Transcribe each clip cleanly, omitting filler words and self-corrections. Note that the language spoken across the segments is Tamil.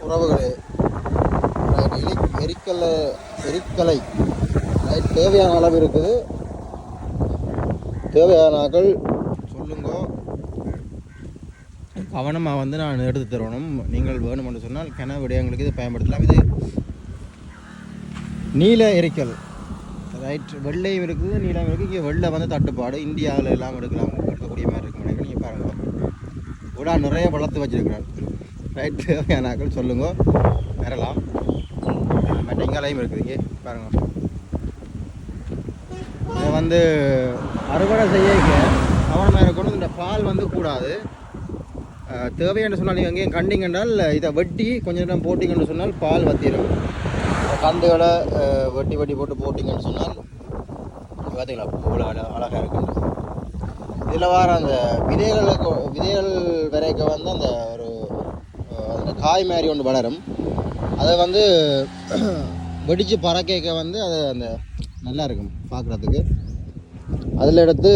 உறவுகளே, எரிக்கலை தேவையான அளவு இருக்குது. தேவையான ஆக்கள் சொல்லுங்க, கவனமாக வந்து நான் எடுத்து தரணும். நீங்கள் வேணுமென்று சொன்னால் கிணறு விடயங்களுக்கு இதை பயன்படுத்தலாம். இது நீல எரிக்கல் ரைட். வெள்ளையும் இருக்குது, நீளம் இருக்குது. இங்கே வெள்ளை வந்து தட்டுப்பாடு இந்தியாவில் எல்லாம் எடுக்கக்கூடிய மாதிரி இருக்கும் நினைக்கிறேன். நீங்கள் பாருங்கள், விடா நிறைய வளர்த்து வச்சுருக்கிறார். ரைட், தேவையான ஆக்கள் சொல்லுங்க, வரலாம். மற்ற இங்காலையும் இருக்குது. இங்கே பாருங்கள், இதை வந்து அறுவடை செய்ய கவனமாக இருக்கணும். இந்த பால் வந்து கூடாது. தேவைன்னு சொன்னால் நீங்கள் எங்கேயும் கண்டிங்கன்றால் இதை வெட்டி கொஞ்சம் நேரம் போட்டிங்கன்னு சொன்னால் பால் வத்திடும். கந்துகளை வெட்டி வெட்டி போட்டு போட்டிங்கன்னு சொன்னால் பார்த்தீங்களா இவ்வளோ அழகாக இருக்குது. இதில் வர அந்த விதைகள் வரைக்க வந்து அந்த ஒரு அந்த காய் மாதிரி ஒன்று வளரும். அதை வந்து வெடித்து பறக்க வந்து அது அந்த நல்லா இருக்கும் பார்க்குறதுக்கு. அதில் எடுத்து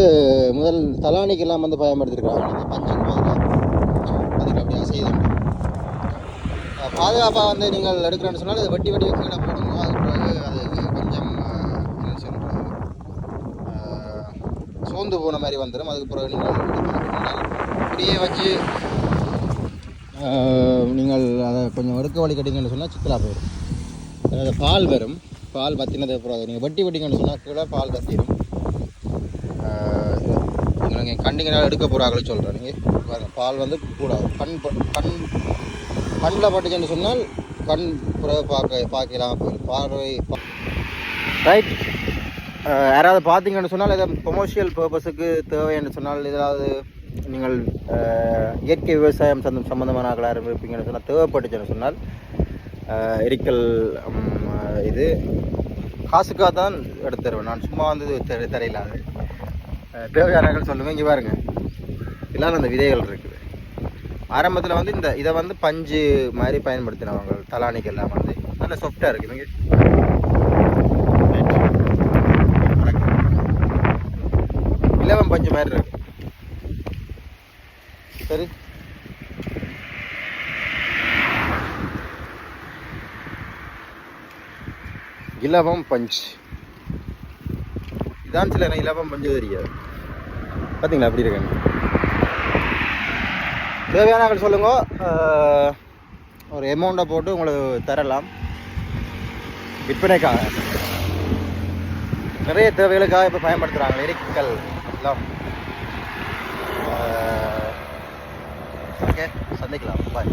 முதல் தலானிக்கெல்லாம் வந்து பயன்படுத்தியிருக்காங்க. அந்த பஞ்சுக்கு பதிலாக அதுக்கு அப்படியே செய்து பாதுகாப்பாக வந்து நீங்கள் எடுக்கிறேன்னு சொன்னால் அதை வெட்டி வெட்டி கீழே போடுங்க. அது பிறகு அது கொஞ்சம் என்ன சொல்கிறது சோர்ந்து போன மாதிரி வந்துடும். அதுக்கு பிறகு நீங்கள் இப்படியே வச்சு நீங்கள் அதை கொஞ்சம் எடுக்க வழி கட்டிங்கன்னு சொன்னால் சிக்கலாக போயிடும். அதாவது பால் வரும். பால் பற்றினது அப்புறம் நீங்கள் வெட்டி வெட்டிங்கன்னு சொன்னால் கீழே பால் பற்றிடும். நீங்கள் கண்டிங்கனால் எடுக்க போகிறாங்களே சொல்கிறேன். நீங்கள் பாருங்கள், பால் வந்து கூடாது. கண்ணில் பட்டுச்சுன்னு சொன்னால் கண் பிறகு பார்க்கலாம் போயிடும். பார்வை ரைட். யாராவது பார்த்தீங்கன்னு சொன்னால் இதை கொமர்ஷியல் பர்பஸுக்கு தேவைன்னு சொன்னால், ஏதாவது நீங்கள் இயற்கை விவசாயம் சம்மந்தமான ஆகலாக இருப்பீங்கன்னு சொன்னால் தேவைப்பட்டுச்சுன்னு சொன்னால் எரிக்கல் இது காசுக்காக தான் எடுத்து தருவேன். நான் சும்மா வந்து தரையில்லாது. தேவையான சொல்லுவேன். இங்கே பாருங்க, எல்லாம் அந்த விதைகள் இருக்குது. ஆரம்பத்தில் வந்து இதை வந்து பஞ்சு மாதிரி பயன்படுத்தினவங்க தலானிக்கெல்லாம் வந்து நல்ல சாஃப்டாக இருக்குது. இலவம் பஞ்சு மாதிரி இருக்கு. சரி, இலவம் பஞ்சு இதான். சில இலவம் பஞ்சு தெரியாது. பார்த்தீங்களா அப்படி இருக்காங்க. தேவையான சொல்லுங்க, ஒரு அமௌண்ட்டை போட்டு உங்களுக்கு தரலாம் விற்பனைக்காக. நிறைய தேவைகளுக்காக இப்போ பயன்படுத்துகிறாங்க எரிக்கல் எல்லாம். ஓகே, சந்திக்கலாம். பாய்.